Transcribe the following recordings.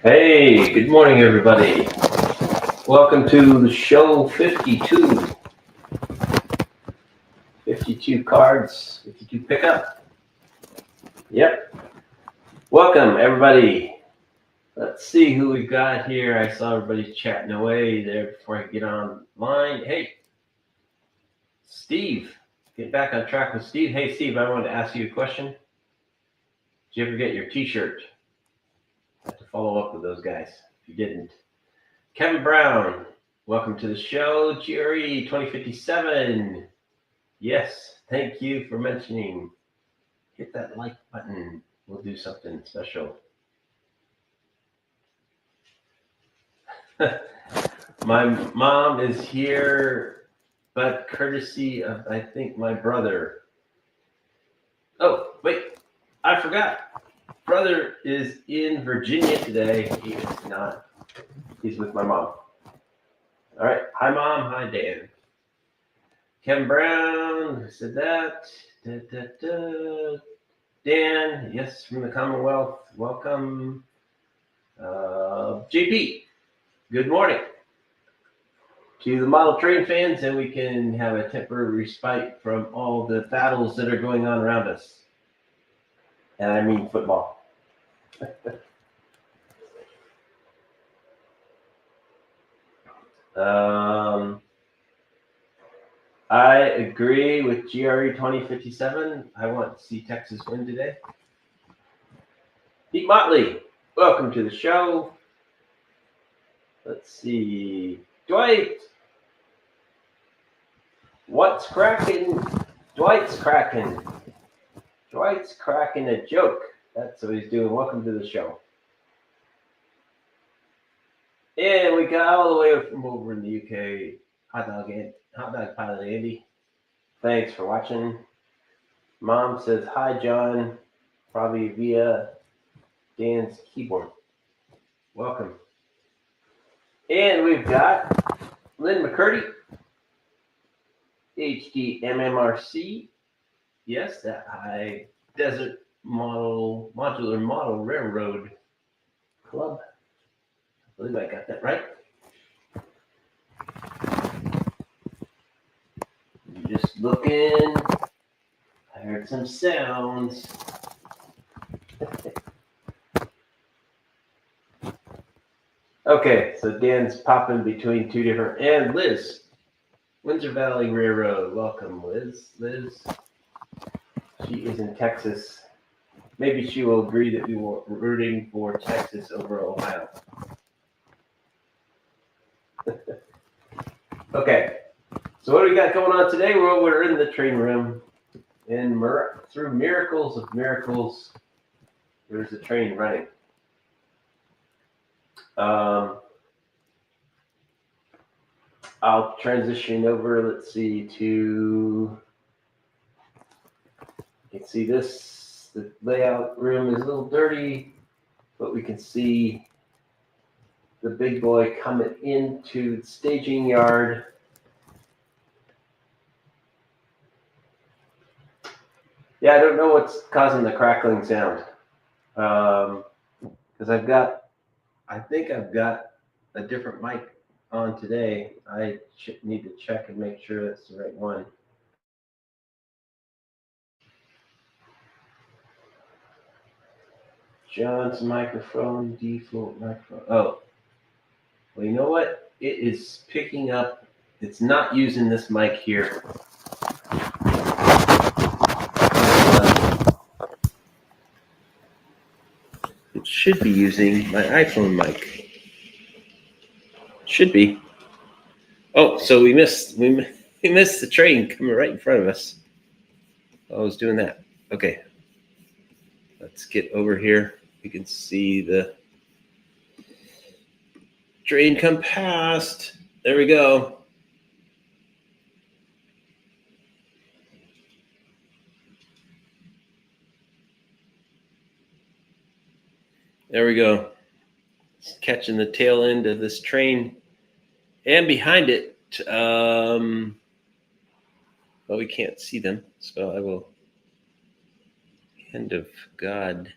Hey, good morning, everybody. Welcome to the show 52. 52 cards, 52 pickup. Yep. Welcome, everybody. Let's see who we got here. I saw everybody chatting away there before I get online. Hey, Steve. Get back on track with Steve. Hey, Steve, I wanted to ask you a question. Did you ever get your t-shirt? I have to follow up with those guys if you didn't. Kevin Brown, welcome to the show. GRE 2057. Yes, thank you for mentioning. Hit that like button. We'll do something special. My mom is here, but courtesy of, I think, my brother. Oh, wait, I forgot. Brother is in Virginia today. He is not. He's with my mom. All right. Hi, Mom. Hi, Dan. Kevin Brown said that. Da, da, da. Dan, yes, from the Commonwealth. Welcome. JP, good morning to the model train fans, and we can have a temporary respite from all the battles that are going on around us. And I mean football. I agree with GRE 2057. I want to see Texas win today. Pete Motley, welcome to the show. Let's see. Dwight, what's cracking? Dwight's cracking. Dwight's cracking a joke. That's what he's doing. Welcome to the show. And we got all the way from over in the UK, Hot Dog Pilot Andy. Thanks for watching. Mom says, hi, John, probably via Dan's keyboard. Welcome. And we've got Lynn McCurdy, HDMMRC. Yes, that high desert modular model railroad club. I believe I got that right. Just looking. I heard some sounds. Okay, so Dan's popping between two different, and Liz, Windsor Valley Railroad. Welcome, Liz. She is in Texas. Maybe she will agree that we were rooting for Texas over Ohio. Okay, so what do we got going on today? Well, we're in the train room, and through miracles of miracles, there's a train running. I'll transition over, let's see, to, you can see this, the layout room is a little dirty, but we can see the big boy coming into the staging yard. Yeah, I don't know what's causing the crackling sound. Because I think I've got a different mic on today. I need to check and make sure that's the right one. John's microphone, default microphone. Oh, well, you know what? It is picking up. It's not using this mic here. It should be using my iPhone mic. Should be. Oh, so we missed the train coming right in front of us. I was doing that. Okay. Let's get over here. You can see the train come past. There we go. There we go. It's catching the tail end of this train. And behind it, well, we can't see them. So I will, hand of God.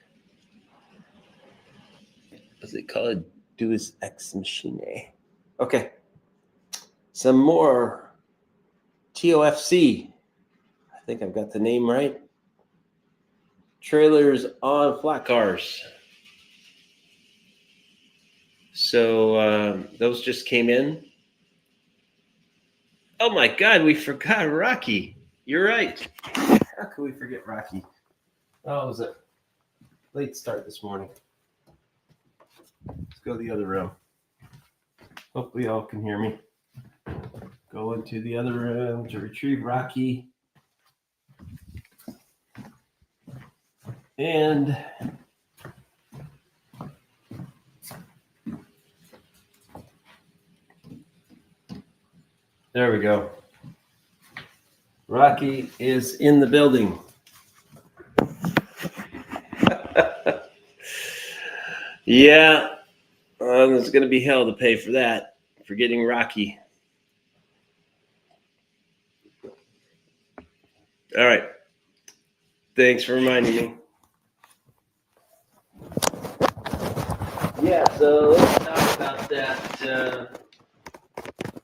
What's it called? Deus Ex Machina. Okay. Some more TOFC. I think I've got the name right. Trailers on flat cars. So those just came in. Oh my God, we forgot Rocky. You're right. How could we forget Rocky? Oh, it was a late start this morning. Let's go to the other room. Hopefully y'all can hear me. Go into the other room to retrieve Rocky. And there we go. Rocky is in the building. Yeah, there's going to be hell to pay for that, for getting Rocky. All right. Thanks for reminding me. Yeah, so let's talk about that.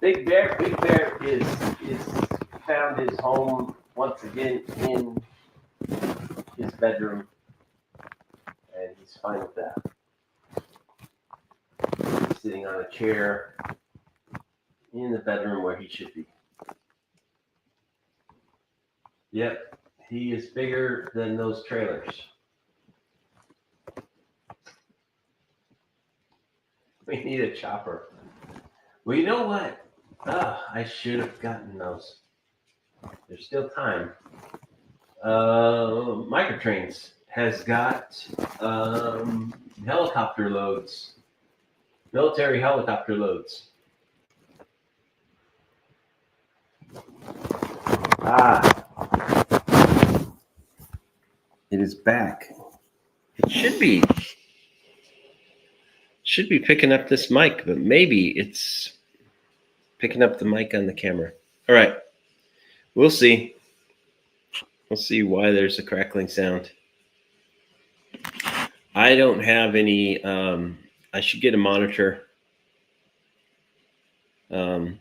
Big Bear. Big Bear is found his home once again in his bedroom, and he's fine with that. He's sitting on a chair in the bedroom where he should be. Yep, he is bigger than those trailers. We need a chopper. Well, you know what? I should have gotten those. There's still time. Microtrains has got helicopter loads, military helicopter loads. It is back. It should be picking up this mic, but maybe it's picking up the mic on the camera. All right. We'll see. We'll see why there's a crackling sound. I don't have any, I should get a monitor. But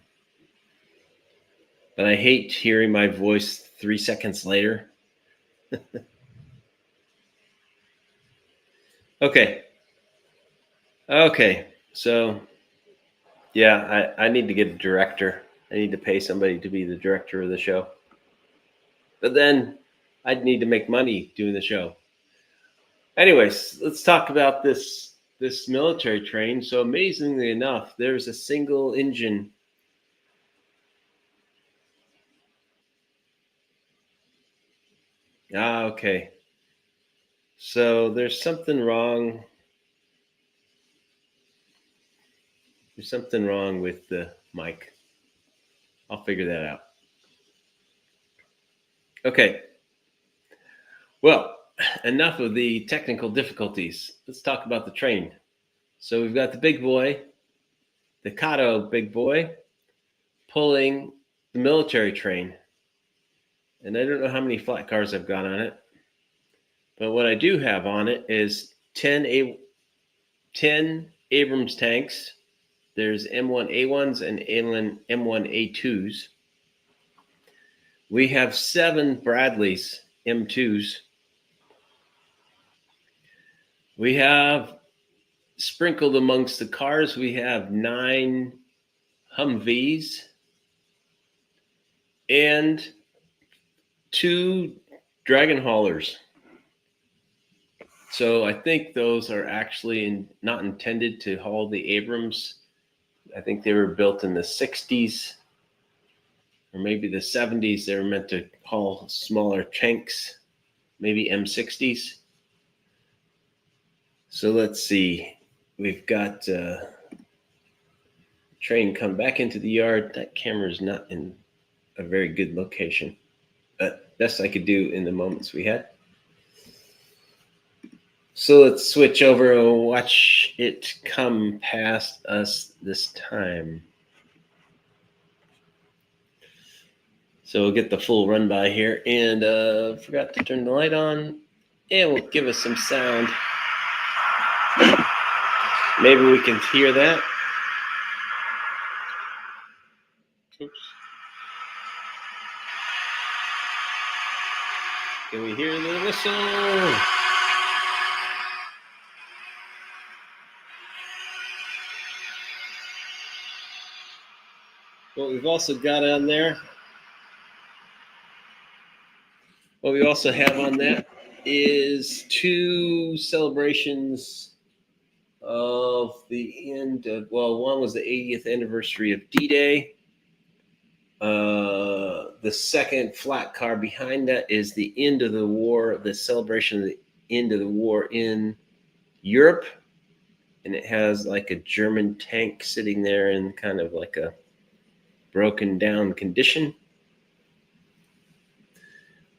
I hate hearing my voice 3 seconds later. Okay. So, yeah, I need to get a director. I need to pay somebody to be the director of the show. But then I'd need to make money doing the show. Anyways, let's talk about this military train. So amazingly enough, there's a single engine. Okay. So there's something wrong. There's something wrong with the mic. I'll figure that out. Okay. Well, enough of the technical difficulties. Let's talk about the train. So we've got the big boy, the Kato big boy, pulling the military train. And I don't know how many flat cars I've got on it. But what I do have on it is 10 Abrams tanks. There's M1A1s and M1A2s. We have 7 Bradleys M2s. We have, sprinkled amongst the cars, we have 9 Humvees and 2 Dragon Haulers. So I think those are actually not intended to haul the Abrams. I think they were built in the 60s or maybe the 70s. They were meant to haul smaller tanks, maybe M60s. So let's see. We've got train come back into the yard. That camera is not in a very good location, but best I could do in the moments we had. So let's switch over and watch it come past us this time. So we'll get the full run by here, and forgot to turn the light on, and we'll give us some sound. Maybe we can hear that. Oops. Can we hear the whistle? What we've also got on there, what we also have on that is 2 celebrations of the end of, well, one was the 80th anniversary of D-Day. The second flat car behind that is the end of the war, the celebration of the end of the war in Europe. And it has like a German tank sitting there in kind of like a broken down condition.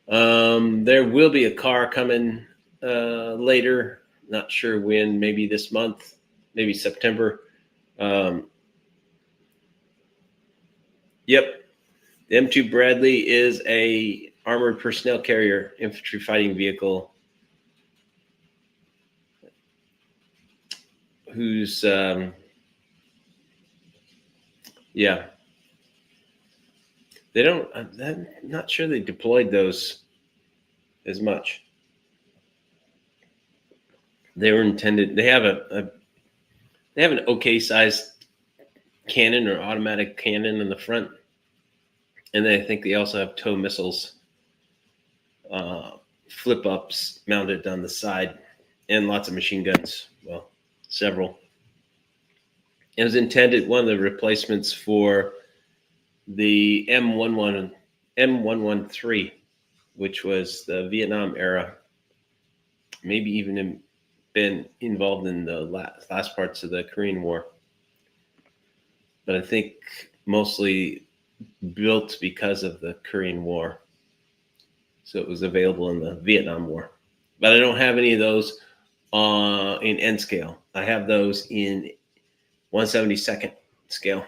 There will be a car coming later, not sure when, maybe this month, maybe September. Yep, the M2 Bradley is a armored personnel carrier infantry fighting vehicle who's yeah, they don't, I'm not sure they deployed those as much. They were intended, they have they have an okay sized cannon or automatic cannon in the front, and then I think they also have tow missiles, flip ups mounted on the side, and lots of machine guns. Well, several. It was intended one of the replacements for the M113, which was the Vietnam era, maybe even been involved in the last parts of the Korean War. But I think mostly built because of the Korean War. So it was available in the Vietnam War. But I don't have any of those in N scale. I have those in 1/72nd scale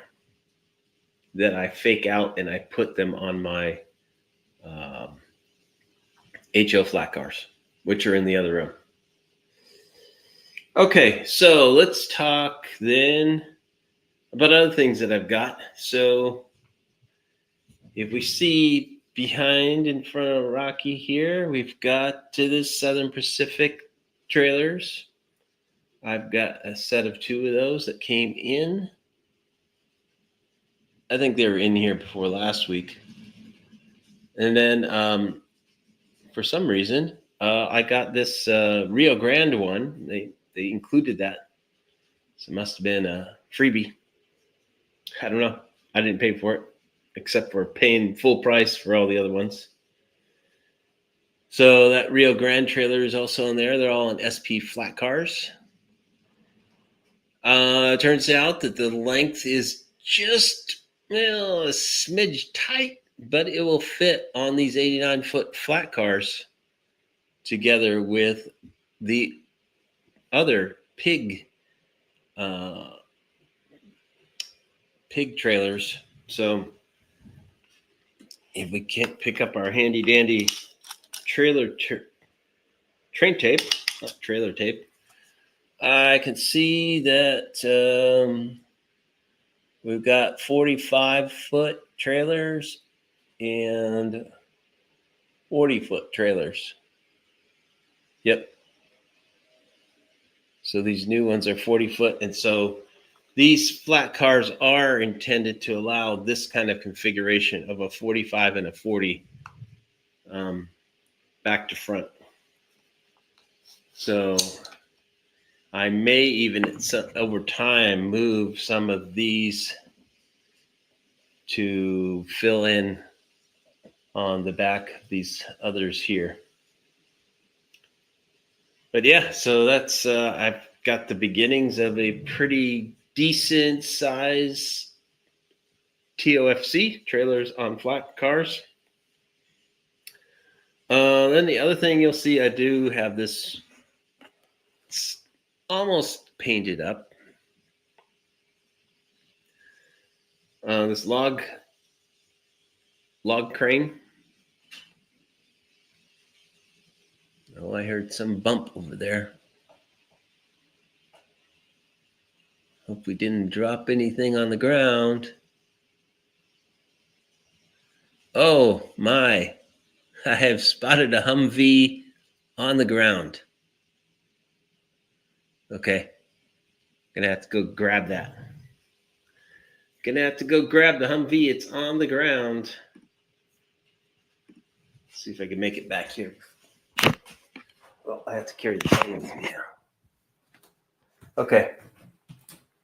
that I fake out and I put them on my HO flat cars, which are in the other room. Okay, so let's talk then about other things that I've got. So if we see behind in front of Rocky here, we've got to the Southern Pacific trailers. I've got a set of 2 of those that came in. I think they were in here before last week. And then for some reason, I got this Rio Grande one. They included that. So it must have been a freebie. I don't know. I didn't pay for it, except for paying full price for all the other ones. So that Rio Grande trailer is also in there. They're all on SP flat cars. It turns out that the length is just a smidge tight, but it will fit on these 89-foot flat cars together with the other pig trailers. So if we can't pick up our handy dandy train tape, not trailer tape, I can see that we've got 45-foot trailers and 40-foot trailers. Yep. So these new ones are 40-foot, and so these flat cars are intended to allow this kind of configuration of a 45 and a 40 back to front. So I may even over time move some of these to fill in on the back of these others here. But yeah, so that's I've got the beginnings of a pretty decent size TOFC, trailers on flat cars. Then the other thing you'll see, I do have this almost painted up. This log crane. Oh, I heard some bump over there. Hope we didn't drop anything on the ground. Oh my, I have spotted a Humvee on the ground. Okay, gonna have to go grab that. Gonna have to go grab the Humvee. It's on the ground. See if I can make it back here. Well, I have to carry the phone with me now. Okay.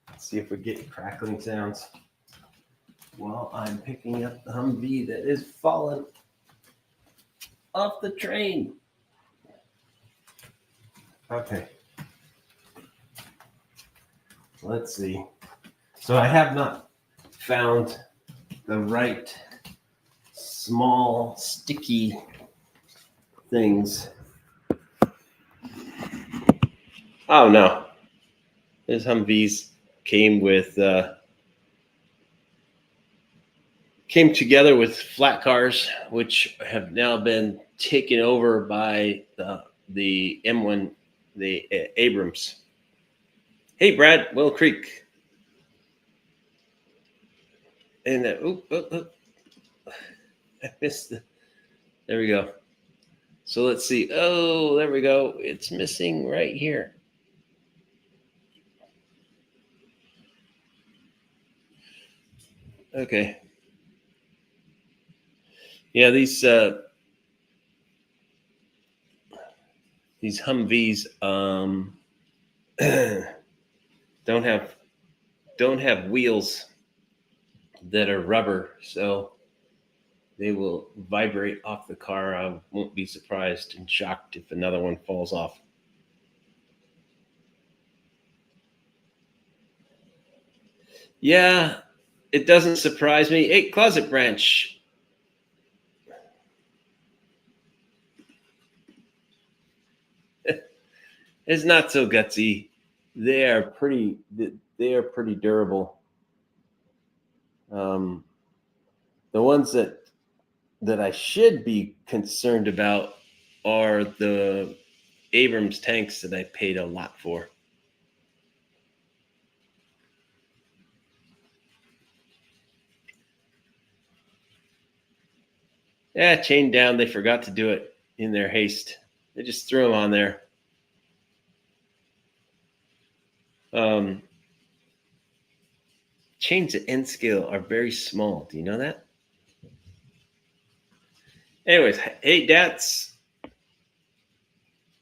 Let's see if we get crackling sounds while I'm picking up the Humvee that is fallen off the train. Okay. Let's see. So I have not found the right small sticky things. Oh no. This Humvees came together with flat cars, which have now been taken over by the M1, the Abrams. Hey, Brad, Will Creek. And I missed the. There we go. So let's see. Oh, there we go. It's missing right here. Okay. Yeah, these Humvees don't have wheels that are rubber, so they will vibrate off the car. I won't be surprised and shocked if another one falls off. Yeah, it doesn't surprise me. Hey, Closet Branch. It's not so gutsy. They are pretty durable. The ones that I should be concerned about are the Abrams tanks that I paid a lot for. Yeah, chained down. They forgot to do it in their haste. They just threw them on there. Chains at N scale are very small. Do you know that? Anyways, hey, Dats.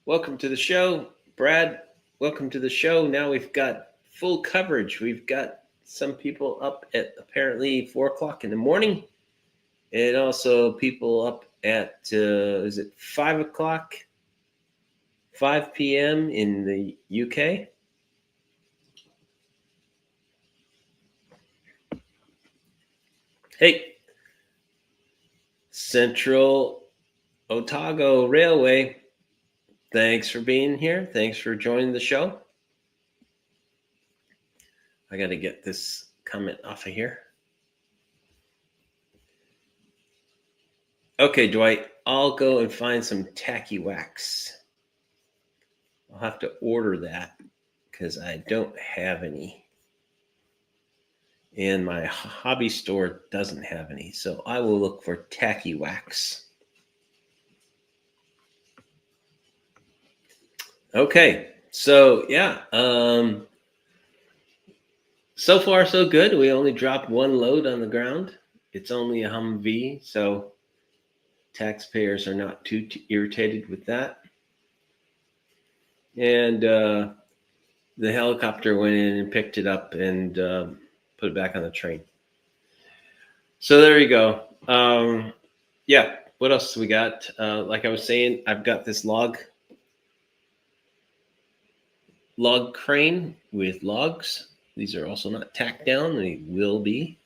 Welcome to the show. Brad, welcome to the show. Now we've got full coverage. We've got some people up at apparently 4 o'clock in the morning, and also people up at, is it 5 o'clock, 5 p.m. in the UK? Hey, Central Otago Railway, thanks for being here. Thanks for joining the show. I got to get this comment off of here. Okay, Dwight, I'll go and find some tacky wax. I'll have to order that because I don't have any. And my hobby store doesn't have any. So I will look for tacky wax. Okay, so yeah. So far, so good. We only dropped one load on the ground. It's only a Humvee, so taxpayers are not too irritated with that. And the helicopter went in and picked it up and put it back on the train. So there you go. Yeah, what else we got? Like I was saying, I've got this log crane with logs. These are also not tacked down. They will be.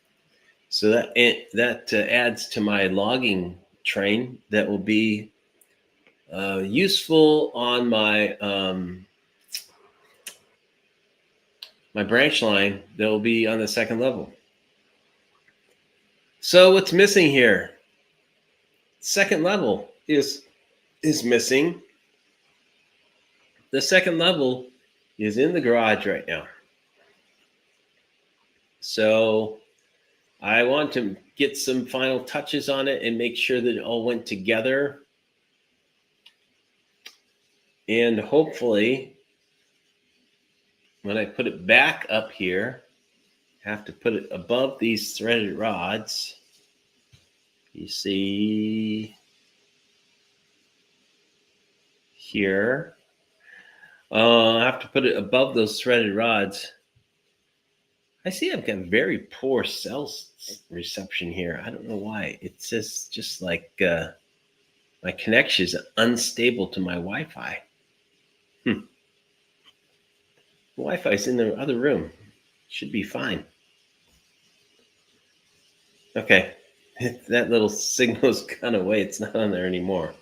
So that adds to my logging train that will be useful on my my branch line that will be on the second level. So what's missing here? Second level is missing. The second level is in the garage right now. So I want to get some final touches on it and make sure that it all went together. And hopefully, when I put it back up here, I have to put it above these threaded rods. You see here. I have to put it above those threaded rods. I see I've got very poor cell reception here. I don't know why. It says just like my connection is unstable to my Wi-Fi. Wi-Fi is in the other room. Should be fine. Okay. That little signal's gone away. It's not on there anymore.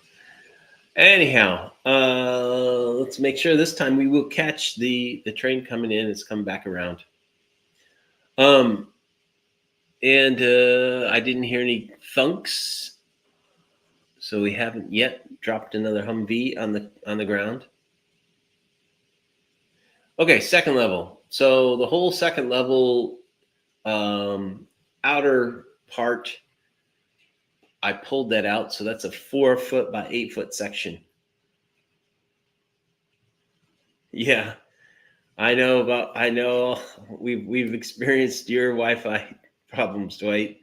Anyhow, let's make sure this time we will catch the train coming in. It's coming back around. And I didn't hear any thunks, so we haven't yet dropped another Humvee on the ground. Okay, second level. So the whole second level outer part, I pulled that out. So that's a 4 foot by 8 foot section. Yeah, I know we've experienced your Wi-Fi problems, Dwight.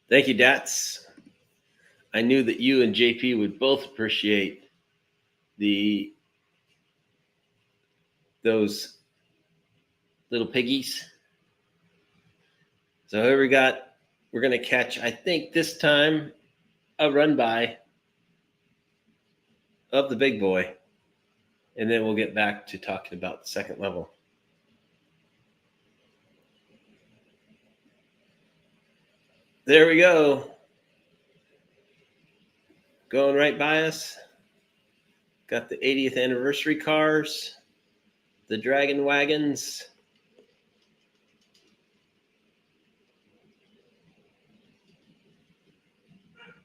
Thank you, Dats. I knew that you and JP would both appreciate those little piggies. So here we're going to catch, I think this time, a run by of the big boy. And then we'll get back to talking about the second level. There we go. Going right by us. Got the 80th anniversary cars, the Dragon Wagons.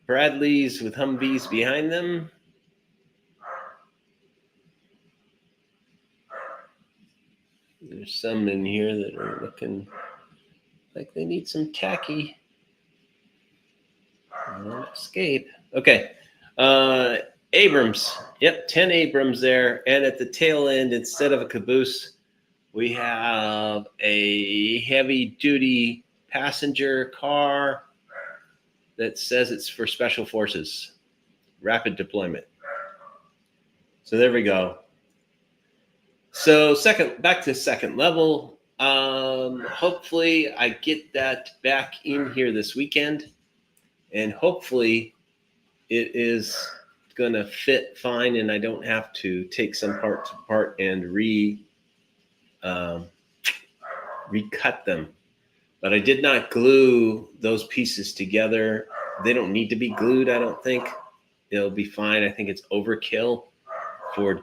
Bradleys with Humvees behind them. There's some in here that are looking like they need some tacky. Escape. Okay. Abrams. Yep, 10 Abrams there. And at the tail end, instead of a caboose, we have a heavy-duty passenger car that says it's for special forces, rapid deployment. So there we go. So back to second level. Hopefully I get that back in here this weekend, and hopefully it is gonna fit fine, and I don't have to take some parts apart and recut them. But I did not glue those pieces together. They don't need to be glued, I don't think. It'll be fine. I think it's overkill for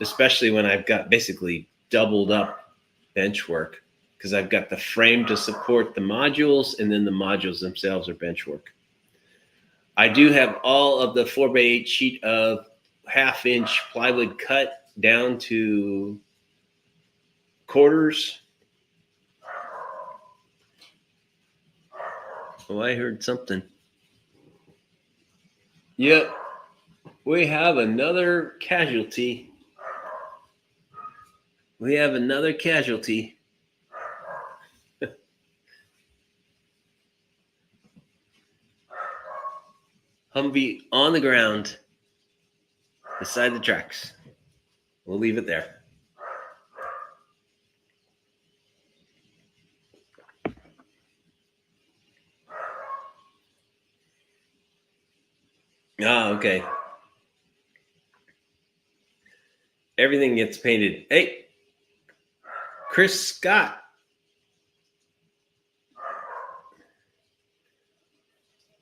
especially when I've got basically doubled up bench work, because I've got the frame to support the modules, and then the modules themselves are bench work. I do have all of the 4x8 sheet of 1/2 inch plywood cut down to quarters. Oh, I heard something. Yep. We have another casualty. Humvee on the ground beside the tracks. We'll leave it there. Ah, okay. Everything gets painted. Hey, Chris Scott.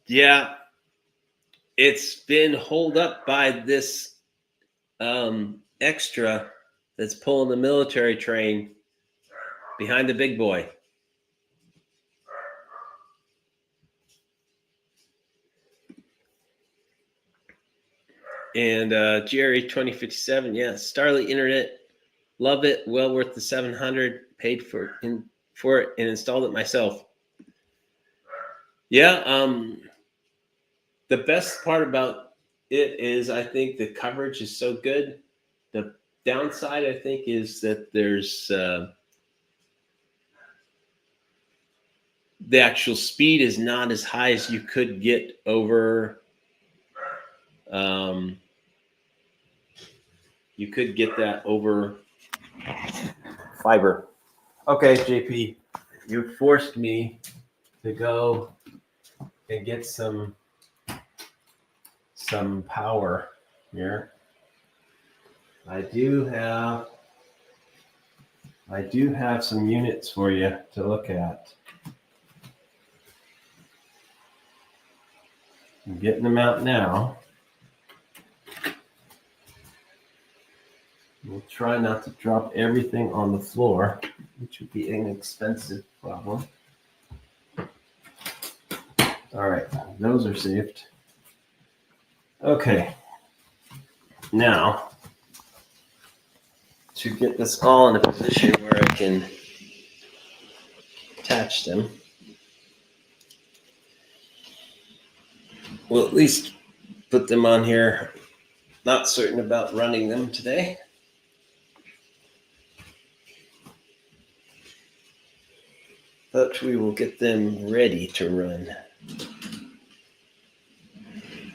Yeah, it's been holed up by this extra that's pulling the military train behind the big boy. And Jerry 2057, yeah, Starlink Internet Love it. Well worth the $700. Paid for it and installed it myself. Yeah. The best part about it is I think the coverage is so good. The downside I think is that there's the actual speed is not as high as you could get over. You could get that over fiber. Okay, JP, you forced me to go and get some power here. I do have some units for you to look at. I'm getting them out now. We'll try not to drop everything on the floor, which would be an expensive problem. All right, those are saved. Okay, now to get this all in a position where I can attach them, we'll at least put them on here. Not certain about running them today. But we will get them ready to run.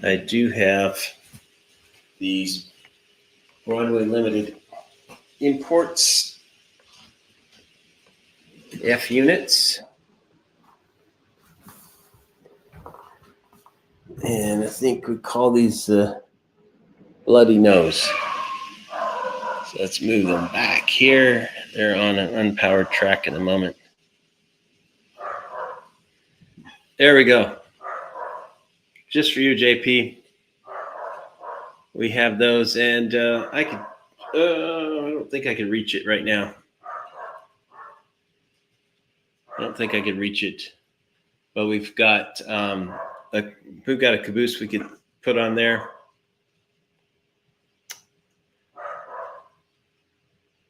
I do have these Broadway Limited Imports F units. And I think we call these Bloody Nose. So let's move them back here. They're on an unpowered track at the moment. There we go. Just for you, JP. We have those, and I don't think I can reach it right now. I don't think I could reach it, but we've got a caboose we could put on there.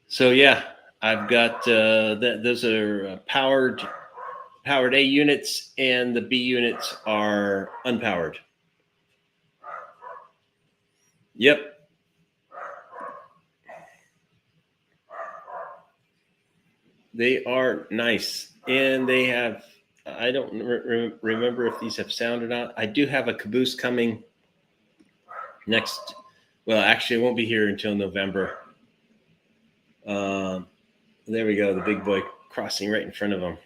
So yeah, I've got those are powered A units, and the B units are unpowered. Yep. They are nice, and they have, I don't remember if these have sound or not. I do have a caboose coming next, well, actually it won't be here until November. There we go, the big boy crossing right in front of him.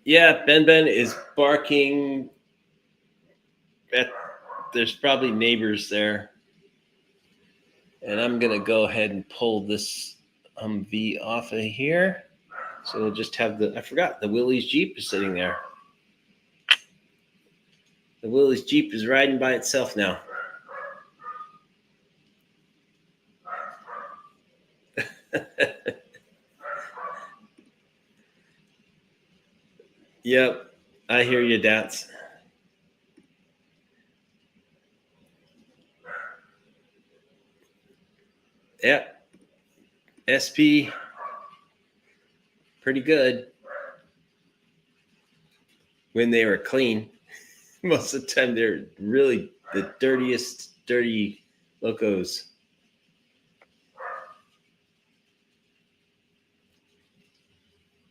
Yeah, Ben is barking. There's probably neighbors there. And I'm going to go ahead and pull this Humvee off of here. So we'll just have I forgot, the Willys Jeep is sitting there. The Willys Jeep is riding by itself now. Yep, I hear you, Dats. Yep, SP, pretty good when they were clean. Most of the time, they're really the dirtiest, dirty locos.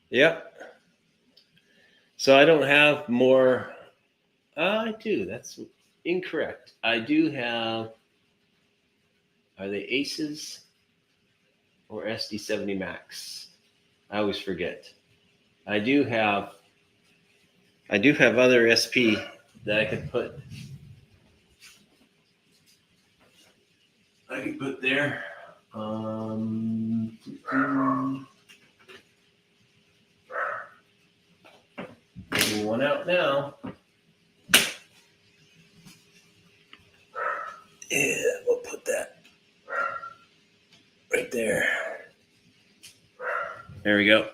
Yep. So I don't have more. I do. That's incorrect. I do have. Are they Aces or SD70 Max? I always forget. I do have other SP that I could put. I could put there. Getting one out now. Yeah, we'll put that right there. There we go.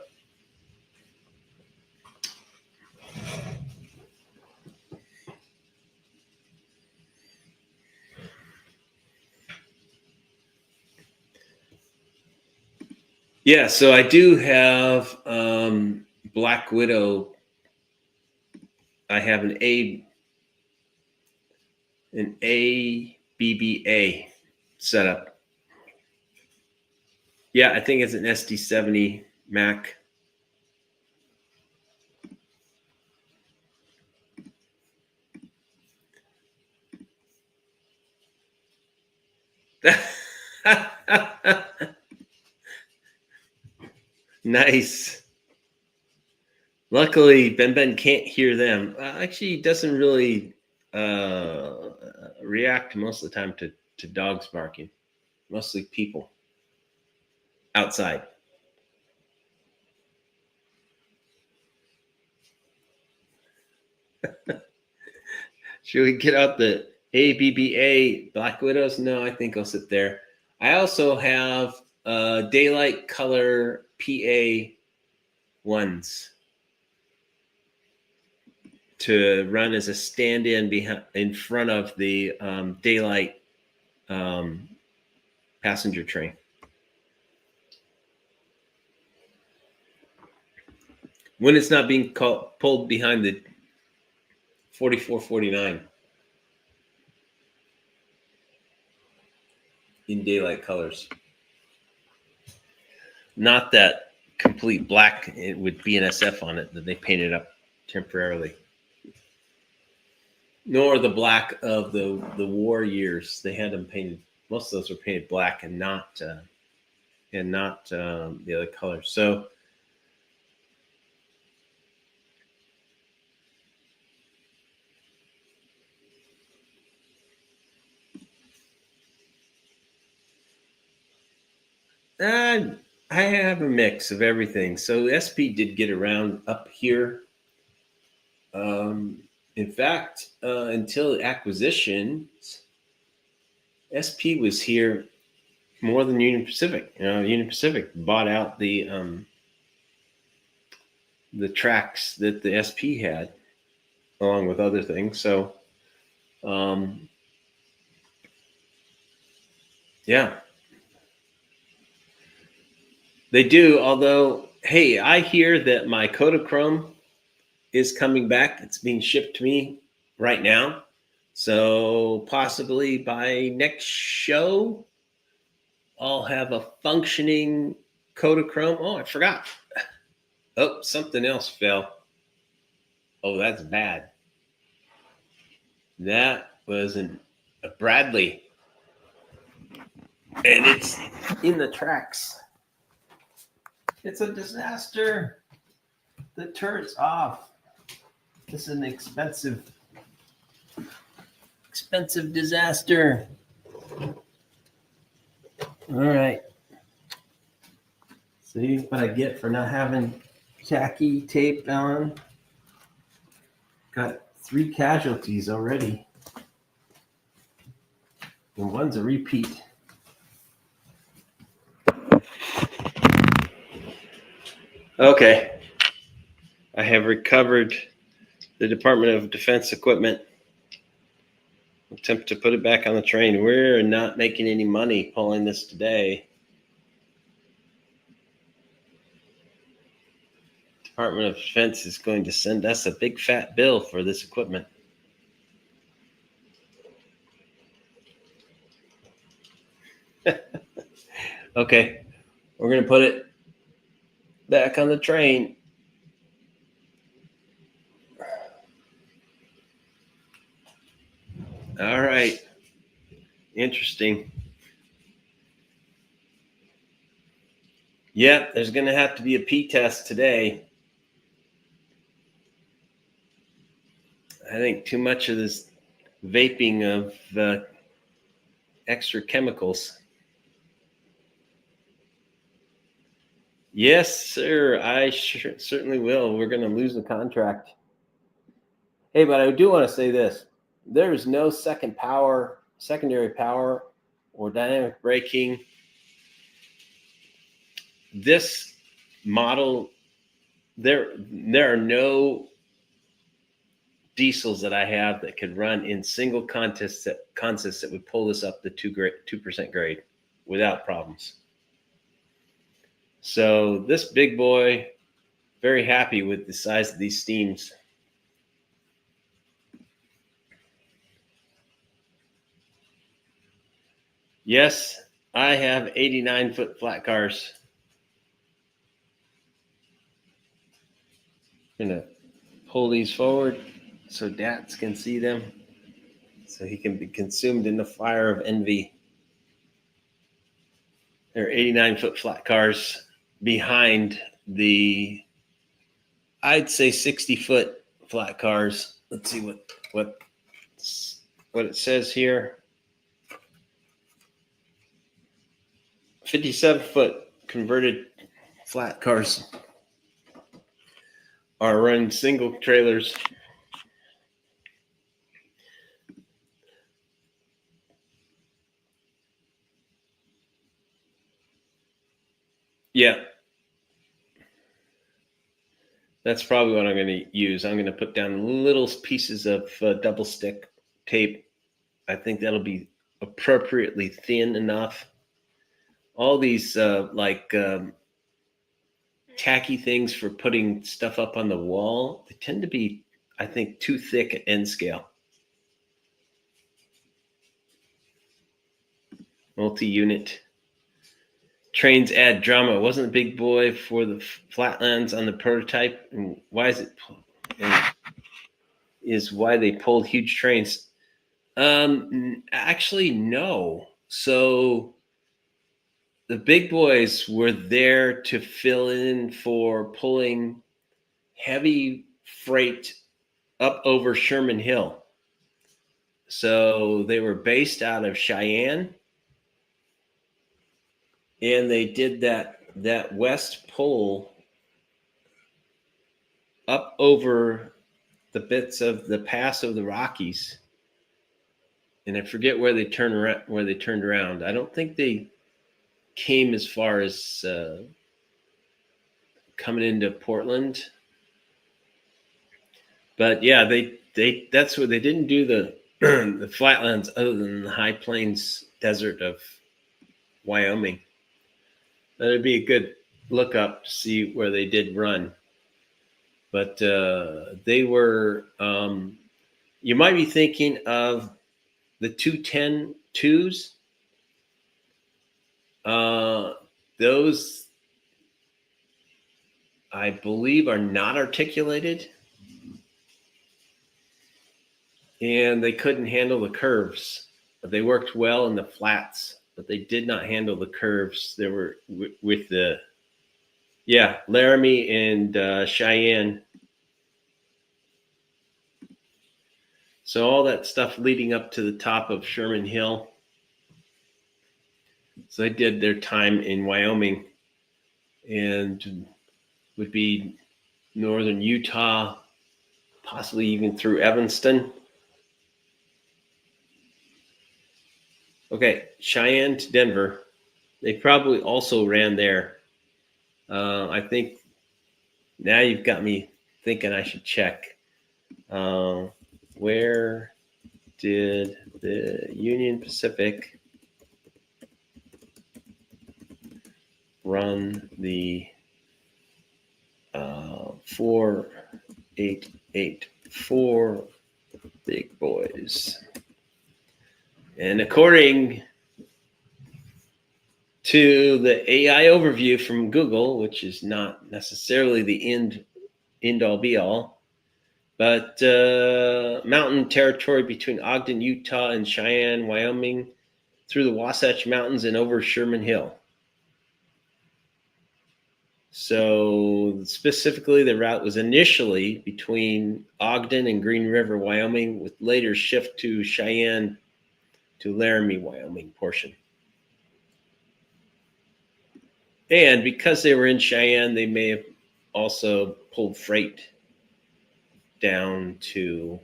Yeah, so I do have Black Widow. I have an ABBA setup. Yeah, I think it's an SD70 Mac. Nice. Luckily, Ben can't hear them. Actually, he doesn't really react most of the time to dogs barking. Mostly people outside. Should we get out the ABBA Black Widows? No, I think I'll sit there. I also have Daylight Color PA ones to run as a stand-in in front of the Daylight passenger train. When it's not being pulled behind the 4449 in daylight colors. Not that complete black with BNSF on it that they painted up temporarily. Nor the black of the war years. They had them painted. Most of those were painted black and not the other colors. So I have a mix of everything. So SP did get around up here. In fact, until acquisitions, SP was here more than Union Pacific. Union Pacific bought out the tracks that the SP had, along with other things. So, yeah, they do. Although, hey, I hear that my Kodachrome is coming back. It's being shipped to me right now. So possibly by next show, I'll have a functioning Kodachrome. Oh, I forgot. Oh, something else fell. Oh, that's bad. That was a Bradley. And it's in the tracks. It's a disaster. The turret's off. This is an expensive disaster. All right. See what I get for not having khaki tape on. Got 3 casualties already. And one's a repeat. Okay. I have recovered the Department of Defense equipment. Attempt to put it back on the train. We're not making any money pulling this today. Department of Defense is going to send us a big fat bill for this equipment. Okay, we're going to put it back on the train. All right. Interesting. Yeah, there's going to have to be a P test today. I think too much of this vaping of extra chemicals. Yes, sir. I certainly will. We're going to lose the contract. Hey, but I do want to say this. There is no secondary power, or dynamic braking. This model, there are no diesels that I have that could run in single consists that would pull this up to 2% grade without problems. So this big boy, very happy with the size of these steams. Yes, I have 89-foot flat cars. I'm gonna pull these forward so Dats can see them, so he can be consumed in the fire of envy. They're 89-foot flat cars behind the, I'd say 60-foot flat cars. Let's see what it says here. 57-foot converted flat cars are running single trailers. Yeah. That's probably what I'm going to use. I'm going to put down little pieces of double stick tape. I think that'll be appropriately thin enough. All these tacky things for putting stuff up on the wall, they tend to be, I think, too thick at end scale. Multi-unit. Trains add drama. Wasn't a big boy for the flatlands on the prototype. And why is it? Is why they pulled huge trains. Actually, no. So the big boys were there to fill in for pulling heavy freight up over Sherman Hill. So they were based out of Cheyenne, and they did that west pull up over the bits of the pass of the Rockies. And I forget where they turned around. I don't think they came as far as coming into Portland. But yeah, they that's where they didn't do the the flatlands other than the high plains desert of Wyoming. That'd be a good look up to see where they did run. But they were, you might be thinking of the 210-2s. Those, I believe, are not articulated. And they couldn't handle the curves. But they worked well in the flats, but they did not handle the curves. They were with the, Laramie and Cheyenne. So all that stuff leading up to the top of Sherman Hill. So they did their time in Wyoming and would be northern Utah, possibly even through Evanston. Okay, Cheyenne to Denver. They probably also ran there. I think now you've got me thinking I should check. Where did the Union Pacific run the 4884 big boys? And according to the AI overview from Google, which is not necessarily the end all be all, but mountain territory between Ogden, Utah, and Cheyenne, Wyoming, through the Wasatch Mountains and over Sherman Hill. So specifically, the route was initially between Ogden and Green River, Wyoming, with later shift to Cheyenne to Laramie, Wyoming portion. And because they were in Cheyenne, they may have also pulled freight down to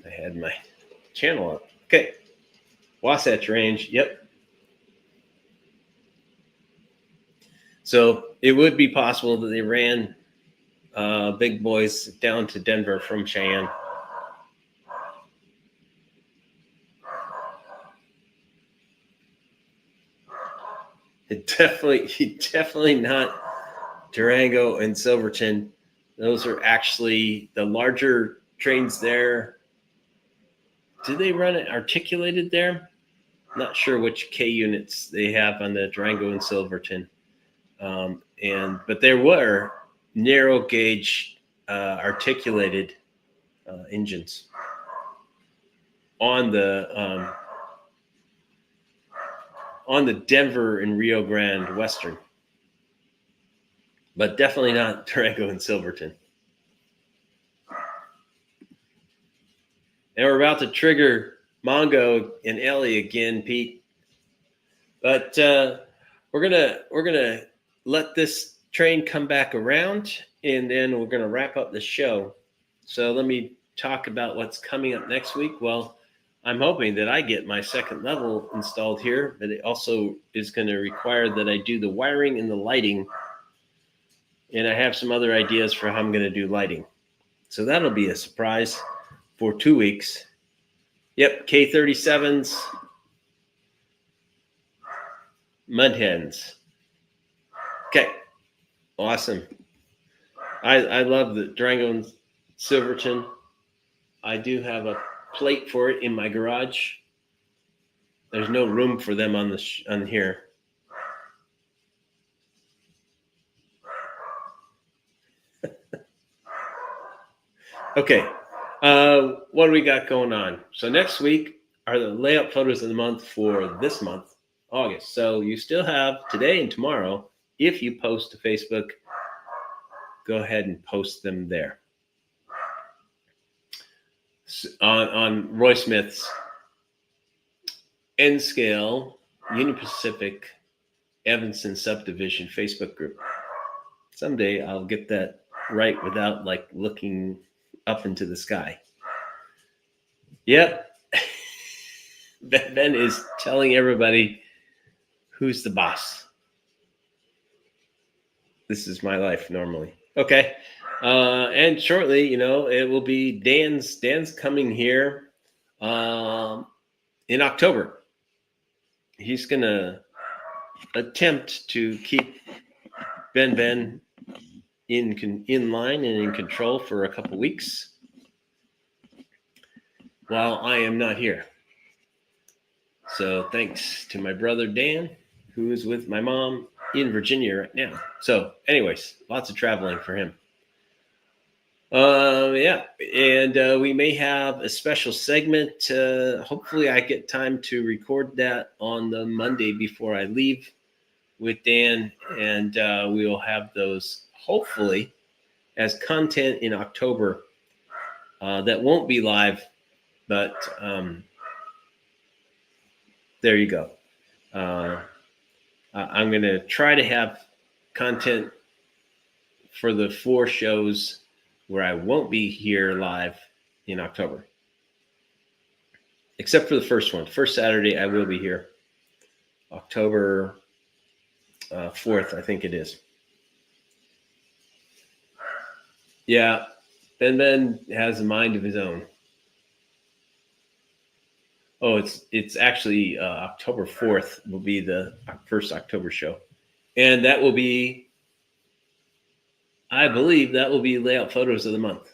I had my channel up. Okay. Wasatch Range. Yep. So it would be possible that they ran big boys down to Denver from Cheyenne. Definitely not Durango and Silverton. Those are actually the larger trains there. Do they run it articulated there? Not sure which K units they have on the Durango and Silverton. But there were narrow gauge articulated engines on the Denver and Rio Grande Western, but definitely not Durango and Silverton. And we're about to trigger Mongo and Ellie again, Pete. But we're gonna let this train come back around, and then we're gonna wrap up the show. So let me talk about what's coming up next week. Well, I'm hoping that I get my second level installed here, but it also is going to require that I do the wiring and the lighting. And I have some other ideas for how I'm going to do lighting. So that'll be a surprise for 2 weeks. Yep, K37s, mud hens. Okay, awesome. I love the Durango and Silverton. I do have a plate for it in my garage. There's no room for them on here. Okay, what do we got going on? So next week are the layout photos of the month for this month, August. So you still have today and tomorrow. If you post to Facebook, go ahead and post them there. On Roy Smith's N-Scale Union Pacific Evanston Subdivision Facebook group. Someday I'll get that right without like looking up into the sky. Yep. Ben is telling everybody who's the boss. This is my life normally. Okay. And shortly, it will be Dan's coming here in October. He's going to attempt to keep Ben in line and in control for a couple weeks while I am not here. So thanks to my brother Dan, who is with my mom in Virginia right now. So anyways, lots of traveling for him. Yeah, and we may have a special segment. Hopefully I get time to record that on the Monday before I leave with Dan, and we will have those hopefully as content in October that won't be live, but there you go. I'm going to try to have content for the 4 shows where I won't be here live in October. Except for the first one. First Saturday, I will be here. October 4th, I think it is. Yeah, Ben has a mind of his own. Oh, it's actually October 4th will be the first October show. And that will be, I believe that will be layout photos of the month.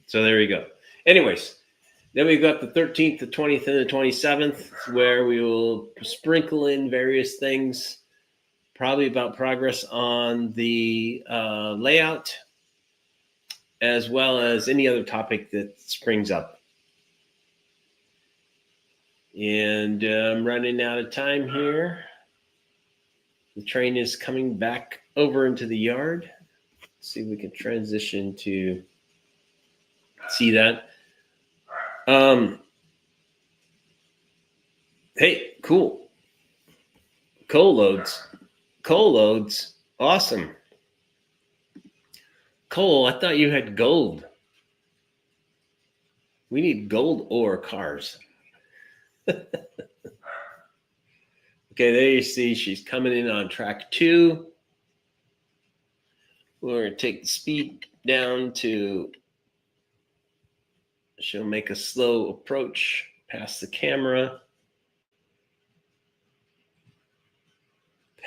So there you go. Anyways, then we've got the 13th, the 20th, and the 27th, where we will sprinkle in various things, probably about progress on the layout, as well as any other topic that springs up. And I'm running out of time here. The train is coming back over into the yard. Let's see if we can transition to see that. Hey, cool. Coal loads. Awesome. Coal, I thought you had gold. We need gold ore cars. Okay, there you see she's coming in on track 2. We're going to take the speed down to, she'll make a slow approach past the camera.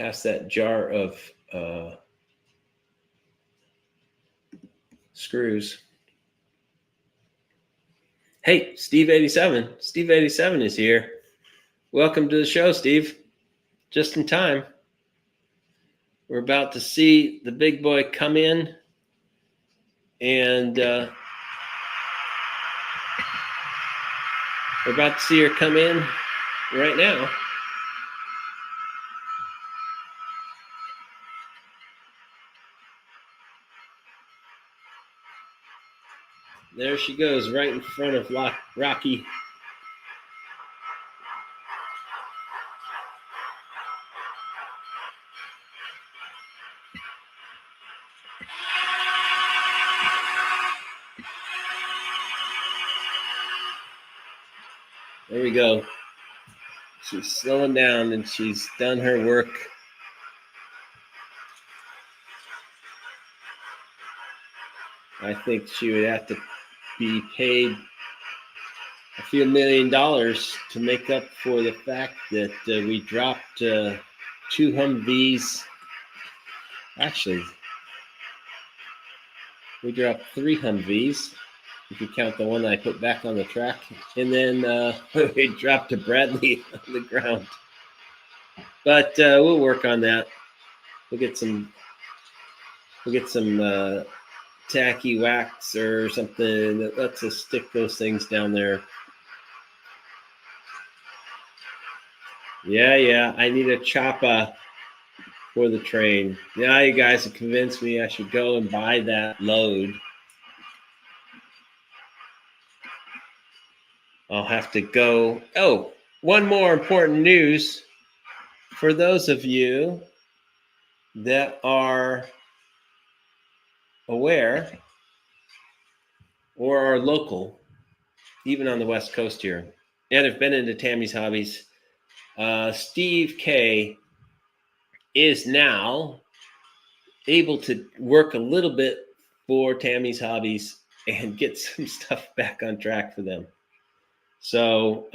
past that jar of screws. Hey, Steve 87. Steve 87 is here. Welcome to the show, Steve. Just in time. We're about to see the big boy come in, and we're about to see her come in right now. There she goes, right in front of Rocky. There we go. She's slowing down and she's done her work. I think she would have to be paid a few $1 million to make up for the fact that we dropped 2 Humvees. Actually, we dropped 3 Humvees, if you count the one I put back on the track. And then we dropped a Bradley on the ground. But we'll work on that. We'll get some tacky wax or something that lets us stick those things down there. Yeah, I need a chopper for the train. Now you guys have convinced me I should go and buy that load. I'll have to go. Oh, one more important news for those of you that are aware or are local, even on the West Coast here, and have been into Tammy's Hobbies. Steve K is now able to work a little bit for Tammy's Hobbies and get some stuff back on track for them. So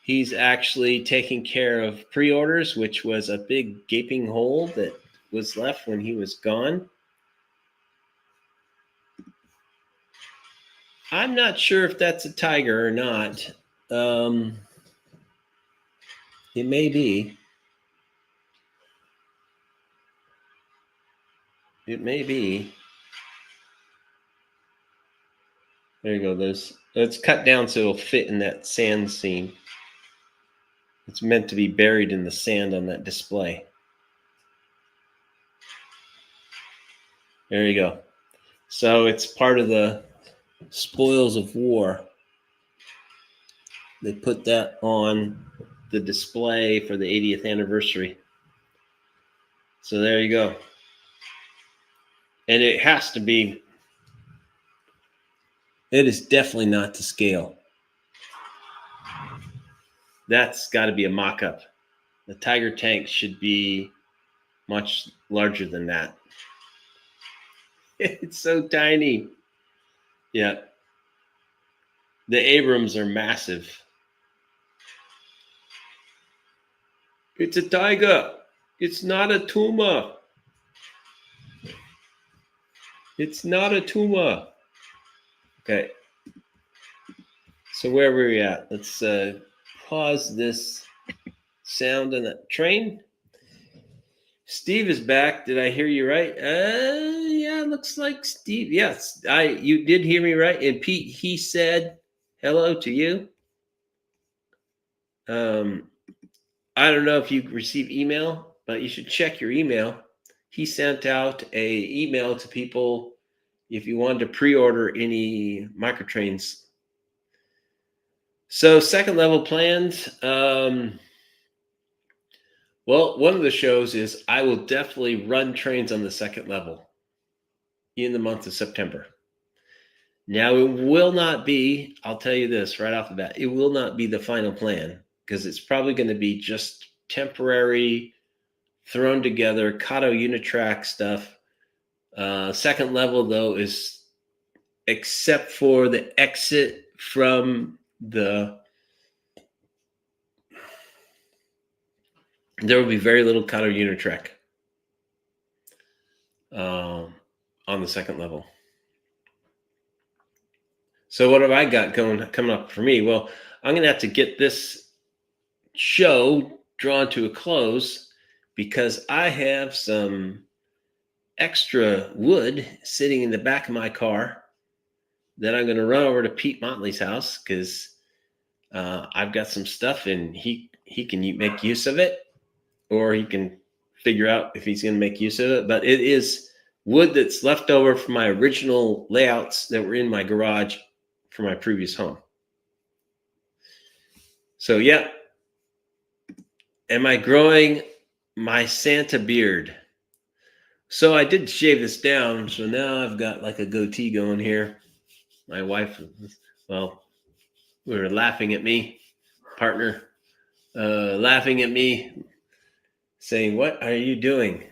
he's actually taking care of pre-orders, which was a big gaping hole that was left when he was gone. I'm not sure if that's a tiger or not. It may be. It may be. There you go. It's cut down so it'll fit in that sand seam. It's meant to be buried in the sand on that display. There you go. So it's part of the spoils of war. They put that on the display for the 80th anniversary. So there you go. And it has to be. It is definitely not to scale. That's got to be a mock-up. The Tiger tank should be much larger than that. It's so tiny. Yeah. The Abrams are massive. It's a tiger. It's not a tumor. It's not a tumor. Okay. So where were we at? Let's pause this sound on that train. Steve is back. Did I hear you right? Yeah, looks like Steve. Yes, you did hear me right. And Pete, he said hello to you. I don't know if you receive email, but you should check your email. He sent out a email to people if you wanted to pre-order any microtrains. So second level plans. Well, one of the shows is I will definitely run trains on the second level in the month of September. Now, it will not be, I'll tell you this right off the bat, it will not be the final plan because it's probably going to be just temporary, thrown together, Kato Unitrack stuff. Second level, though, is except for the exit from the there will be very little Kato Unitrek on the second level. So what have I got coming up for me? Well, I'm going to have to get this show drawn to a close because I have some extra wood sitting in the back of my car that I'm going to run over to Pete Motley's house because I've got some stuff and he can make use of it, or he can figure out if he's going to make use of it. But it is wood that's left over from my original layouts that were in my garage for my previous home. So yeah. Am I growing my Santa beard? So I did shave this down. So now I've got like a goatee going here. My wife, well, we were laughing at me, partner, laughing at me, saying, "What are you doing?"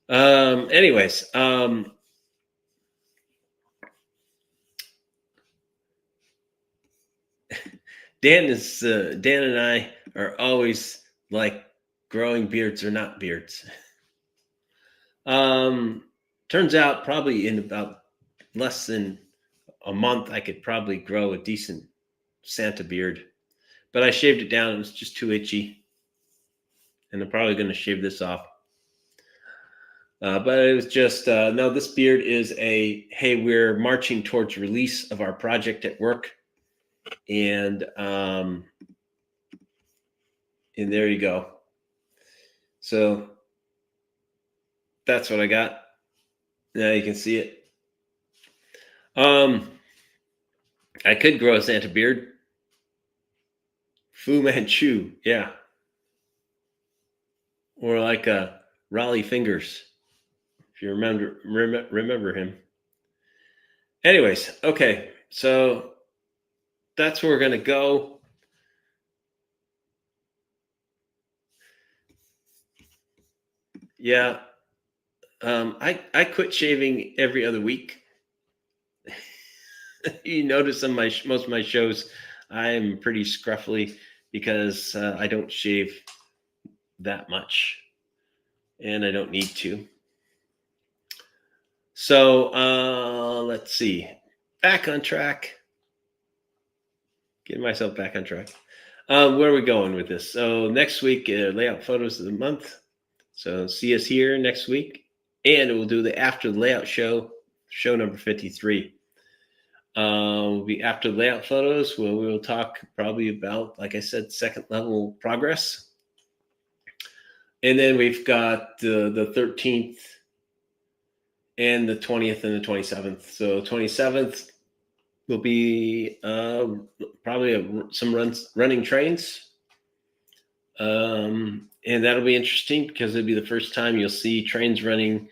Anyways, Dan and I are always like growing beards or not beards. Turns out probably in about less than a month, I could probably grow a decent Santa beard, but I shaved it down. It was just too itchy, and I'm probably going to shave this off. But it was just, no, this beard is hey, we're marching towards release of our project at work. And there you go. So that's what I got. Now you can see it. I could grow a Santa beard. Fu Manchu, yeah. Or like a Raleigh Fingers, if you remember him. Anyways, okay, so that's where we're gonna go. Yeah, I quit shaving every other week. You notice on most of my shows, I'm pretty scruffy because I don't shave that much, and I don't need to. So let's see. Back on track. Getting myself back on track. Where are we going with this? So next week, layout photos of the month. So see us here next week, and we'll do the after the layout show number 53. Will be after the layout photos, where we will talk probably about, like I said, second level progress. And then we've got the 13th and the 20th and the 27th. So 27th will be probably some running trains. And that'll be interesting because it'll be the first time you'll see trains running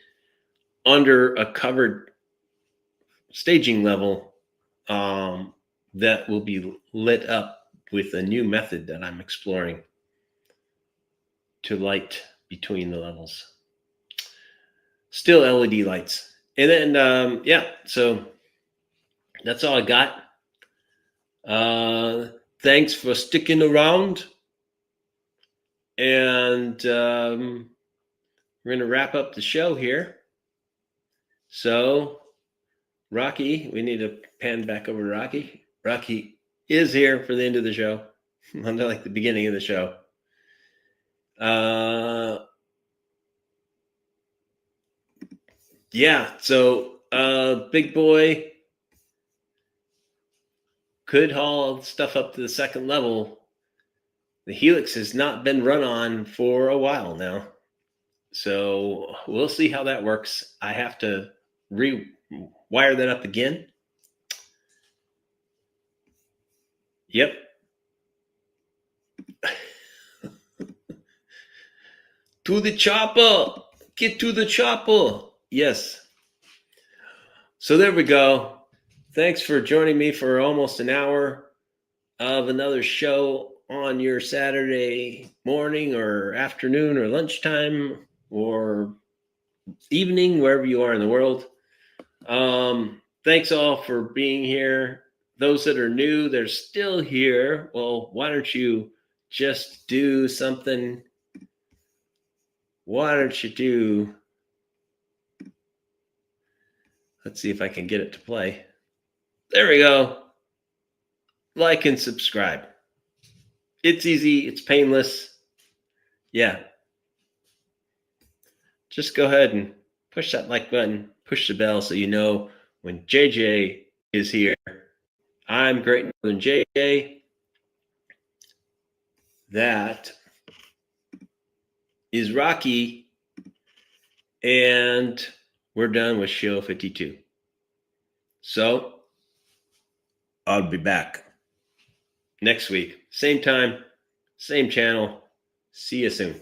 under a covered staging level that will be lit up with a new method that I'm exploring to light between the levels. Still LED lights. And then, yeah, so that's all I got. Thanks for sticking around. And we're going to wrap up the show here. So, Rocky, we need to pan back over to Rocky. Rocky is here for the end of the show, unlike the beginning of the show. Yeah, so Big Boy could haul stuff up to the second level. The Helix has not been run on for a while now. So we'll see how that works. I have to rewire that up again. Yep. To the chopper. Get to the chopper. Yes. So there we go. Thanks for joining me for almost an hour of another show on your Saturday morning or afternoon or lunchtime or evening, wherever you are in the world. Thanks all for being here. Those that are new, they're still here. Well, why don't you just do something why don't you do, let's see if I can get it to play. There we go. Like and subscribe. It's easy. It's painless. Yeah. Just go ahead and push that like button, push the bell so you know when JJ is here. I'm Great Northern JJ. That is Rocky. And we're done with show 52. So I'll be back next week. Same time, same channel. See you soon.